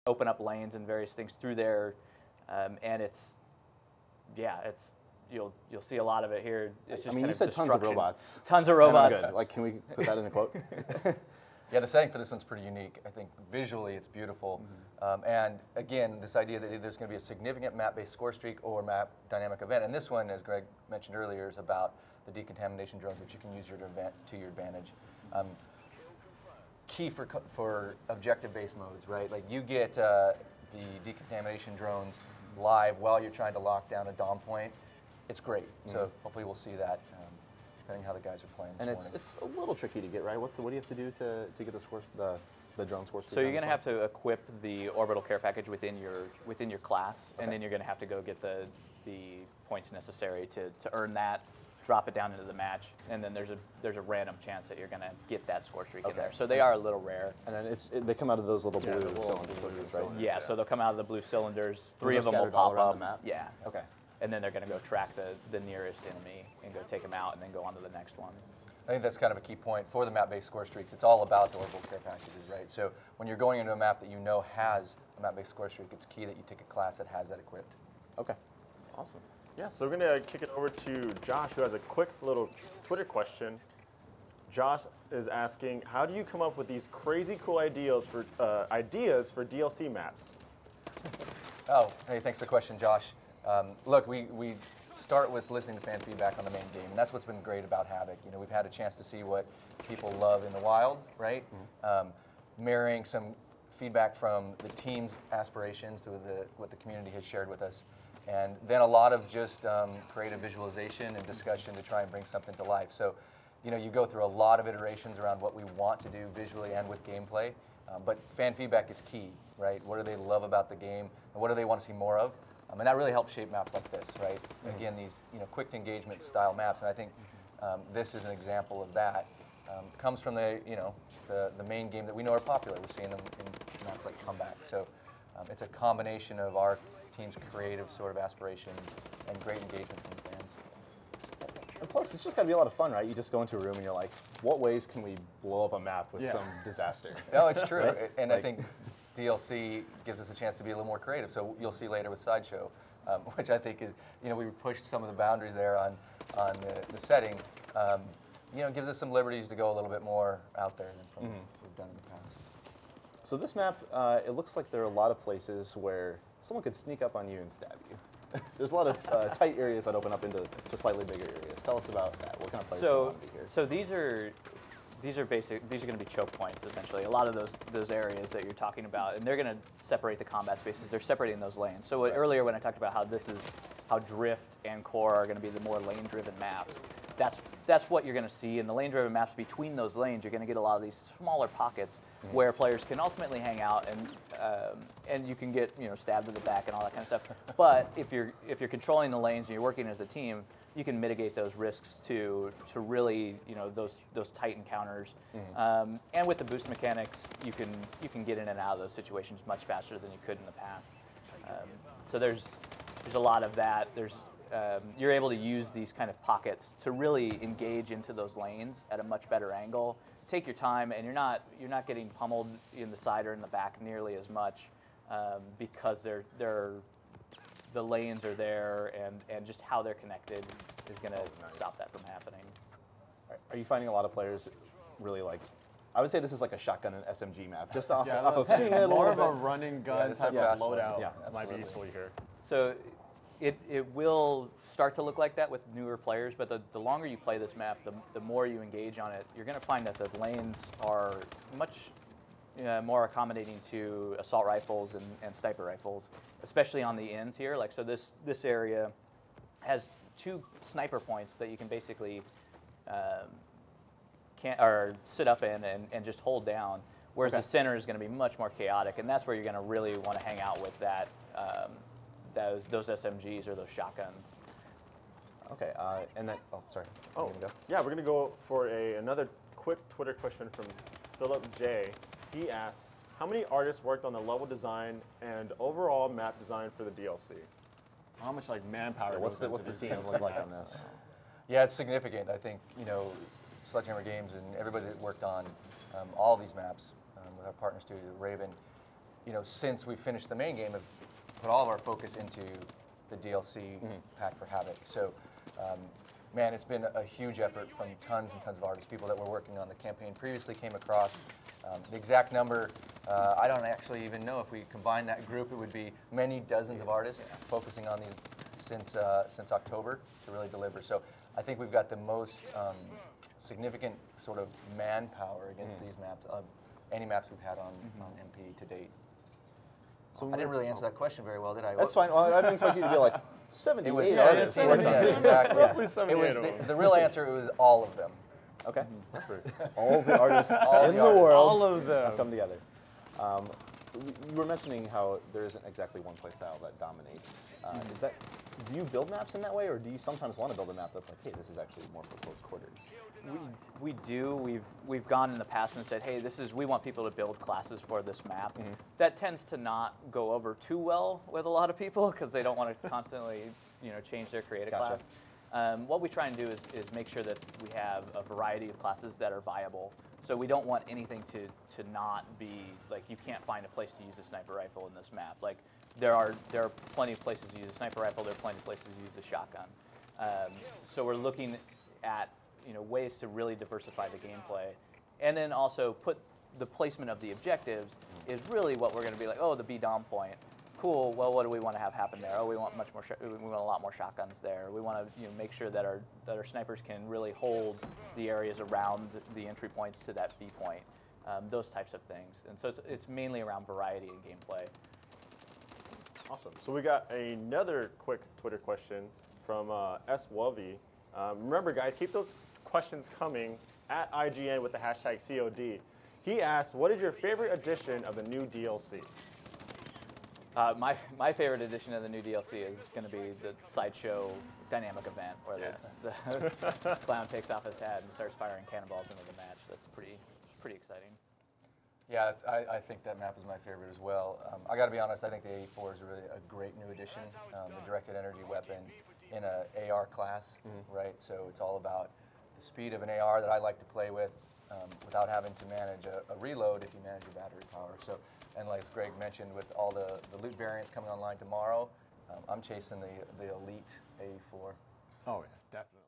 open up lanes and various things through there, and you'll see a lot of it here. It's just you said tons of robots. Tons of robots. Good. Like, can we put that in a quote? Yeah, the setting for this one's pretty unique. I think visually it's beautiful. And again, this idea that there's going to be a significant map-based score streak or map dynamic event. And this one, as Greg mentioned earlier, is about the decontamination drones, which you can use to your advantage. Key for objective-based modes, right? Like you get the decontamination drones live while you're trying to lock down a DOM point. It's great. So hopefully we'll see that. Depending how the guys are playing this morning. It's a little tricky to get, right? What do you have to do to get the drone score? So you're going to have to equip the orbital care package within your class, and then you're going to have to go get the points necessary to earn that, drop it down into the match, and then there's a random chance that you're going to get that score streak in there. So they are a little rare. And then they come out of those little blue cylinders, right? Yeah, so they'll come out of the blue cylinders. 3 of them will pop up. The map? Yeah. Okay. And then they're going to go track the nearest enemy and go take them out and then go on to the next one. I think that's kind of a key point for the map-based score streaks. It's all about the orbital care packages, right? So when you're going into a map that you know has a map-based score streak, it's key that you take a class that has that equipped. Okay. Awesome. Yeah, so we're going to kick it over to Josh, who has a quick little Twitter question. Josh is asking, how do you come up with these crazy cool ideas for DLC maps? Oh, hey, thanks for the question, Josh. Look, we start with listening to fan feedback on the main game, and that's what's been great about Havoc. You know, we've had a chance to see what people love in the wild, right? Marrying some feedback from the team's aspirations to what the community has shared with us, and then a lot of just creative visualization and discussion to try and bring something to life. So, you know, you go through a lot of iterations around what we want to do visually and with gameplay, but fan feedback is key, right? What do they love about the game, and what do they want to see more of? And that really helps shape maps like this, right? Again, these quick engagement style maps, and I think this is an example of that. Comes from the main game that we know are popular. We're seeing them in maps like Comeback. So it's a combination of our team's creative sort of aspirations and great engagement from the fans. And plus, it's just got to be a lot of fun, right? You just go into a room and you're like, what ways can we blow up a map with some disaster? No, it's true, right? And I think DLC gives us a chance to be a little more creative. So you'll see later with Sideshow, which I think is, we pushed some of the boundaries there on the setting. Gives us some liberties to go a little bit more out there than from what we've done in the past. So this map, it looks like there are a lot of places where someone could sneak up on you and stab you. There's a lot of tight areas that open up into slightly bigger areas. Tell us about that. What kind of players do you want to be here? So these are going to be choke points, essentially. A lot of those areas that you're talking about, and they're going to separate the combat spaces. They're separating those lanes. So earlier when I talked about how Drift and Core are going to be the more lane-driven maps, that's what you're going to see in the lane-driven maps. Between those lanes, you're going to get a lot of these smaller pockets where players can ultimately hang out, and you can get stabbed in the back and all that kind of stuff. But if you're controlling the lanes and you're working as a team, you can mitigate those risks to really those tight encounters. And with the boost mechanics, you can get in and out of those situations much faster than you could in the past. So there's a lot of that. You're able to use these kind of pockets to really engage into those lanes at a much better angle. Take your time, and you're not getting pummeled in the side or in the back nearly as much because the lanes are there, and just how they're connected is going to stop that from happening. Are you finding a lot of players really like? I would say this is like a shotgun and SMG map, just off of seeing it a more little of bit. a running gun type of loadout. Might be useful here. So it will start to look like that with newer players, but the longer you play this map, the more you engage on it, you're going to find that the lanes are much more accommodating to assault rifles and sniper rifles, especially on the ends here. Like, so this area has 2 sniper points that you can basically sit up in and just hold down, whereas the center is going to be much more chaotic, and that's where you're going to really want to hang out with that those SMGs or those shotguns. Okay, and then, sorry. Oh, yeah, we're going to go for another quick Twitter question from Philip J. He asks, how many artists worked on the level design and overall map design for the DLC? How much manpower what's goes the into team look like on this? Yeah, it's significant. I think, Sledgehammer Games and everybody that worked on all these maps with our partner studio, Raven, you know, since we finished the main game, have put all of our focus into the DLC pack for Havoc. So, man, it's been a huge effort from tons and tons of artists. People that were working on the campaign previously came across. The exact number, I don't actually even know. If we combine that group, it would be many dozens of artists focusing on these since October to really deliver. So I think we've got the most significant sort of manpower against these maps of any maps we've had on MP to date. So I didn't really answer that question very well, did I? That's fine. Well, I didn't expect you to be like 78 it was artists. 17, yeah, exactly. Roughly 78 The real answer, it was all of them. Okay. All the artists in the artists. world All of them have come together. You were mentioning how there isn't exactly one play style that dominates. Is that, do you build maps in that way, or do you sometimes want to build a map that's like, hey, this is actually more for close quarters? We do. We've gone in the past and said, hey, we want people to build classes for this map. That tends to not go over too well with a lot of people because they don't want to constantly, change their creative class. What we try and do is make sure that we have a variety of classes that are viable. So we don't want anything to not be, like, you can't find a place to use a sniper rifle in this map. Like, there are plenty of places to use a sniper rifle, there are plenty of places to use a shotgun. So we're looking at ways to really diversify the gameplay. And then also put the placement of the objectives is really what we're going to be like, oh, the B-dom point. Cool, well, what do we want to have happen there? Oh, we want much more. We want a lot more shotguns there. We want to make sure that our snipers can really hold the areas around the entry points to that B point. Those types of things. And so it's mainly around variety and gameplay. Awesome. So we got another quick Twitter question from S. Wolvie. Remember, guys, keep those questions coming at IGN with the hashtag COD. He asked, what is your favorite edition of the new DLC? My favorite edition of the new DLC is going to be the sideshow dynamic event where the clown takes off his hat and starts firing cannonballs into the match. That's pretty exciting. Yeah, I think that map is my favorite as well. I got to be honest, I think the A4 is really a great new addition. The directed energy weapon in a AR class, right? So it's all about the speed of an AR that I like to play with without having to manage a reload if you manage your battery power. So, and like Greg mentioned, with all the loot variants coming online tomorrow, I'm chasing the elite A4. Oh yeah, definitely.